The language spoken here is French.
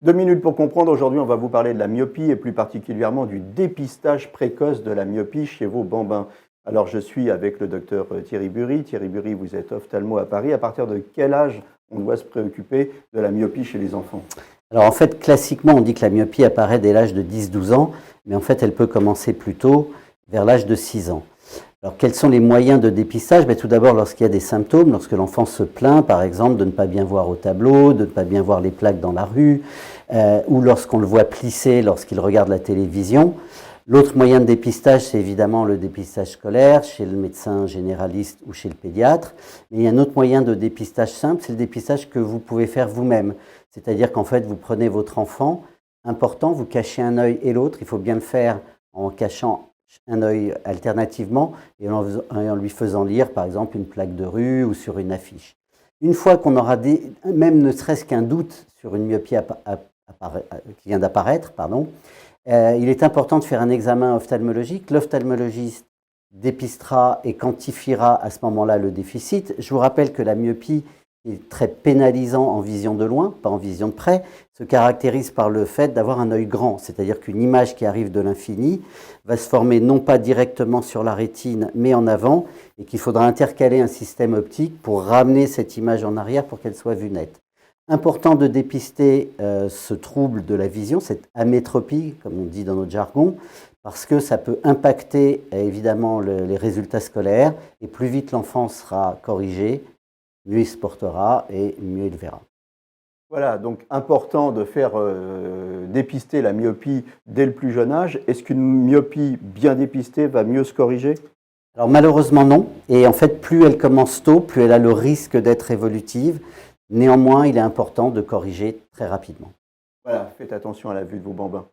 2 minutes pour comprendre. Aujourd'hui, on va vous parler de la myopie et plus particulièrement du dépistage précoce de la myopie chez vos bambins. Alors, je suis avec le docteur Thierry Bury. Thierry Bury, vous êtes ophtalmo à Paris. À partir de quel âge on doit se préoccuper de la myopie chez les enfants? Alors en fait, classiquement, on dit que la myopie apparaît dès l'âge de 10-12 ans, mais en fait, elle peut commencer plus tôt, vers l'âge de 6 ans. Alors quels sont les moyens de dépistage? Tout d'abord, lorsqu'il y a des symptômes, lorsque l'enfant se plaint, par exemple, de ne pas bien voir au tableau, de ne pas bien voir les plaques dans la rue, ou lorsqu'on le voit plisser lorsqu'il regarde la télévision. L'autre moyen de dépistage, c'est évidemment le dépistage scolaire, chez le médecin généraliste ou chez le pédiatre. Mais il y a un autre moyen de dépistage simple, c'est le dépistage que vous pouvez faire vous-même. C'est-à-dire qu'en fait, vous prenez votre enfant, important, vous cachez un œil et l'autre. Il faut bien le faire en cachant un œil alternativement et en lui faisant lire, par exemple, une plaque de rue ou sur une affiche. Une fois qu'on aura même ne serait-ce qu'un doute sur une myopie qui vient d'apparaître, il est important de faire un examen ophtalmologique. L'ophtalmologiste dépistera et quantifiera à ce moment-là le déficit. Je vous rappelle que la myopie est très pénalisant en vision de loin, pas en vision de près, se caractérise par le fait d'avoir un œil grand, c'est-à-dire qu'une image qui arrive de l'infini va se former non pas directement sur la rétine, mais en avant, et qu'il faudra intercaler un système optique pour ramener cette image en arrière pour qu'elle soit vue nette. Important de dépister ce trouble de la vision, cette amétropie, comme on dit dans notre jargon, parce que ça peut impacter évidemment les résultats scolaires, et plus vite l'enfant sera corrigé, mieux il se portera et mieux il verra. Voilà, donc important de faire dépister la myopie dès le plus jeune âge. Est-ce qu'une myopie bien dépistée va mieux se corriger? Alors malheureusement non, et en fait plus elle commence tôt, plus elle a le risque d'être évolutive. Néanmoins, il est important de corriger très rapidement. Voilà, faites attention à la vue de vos bambins.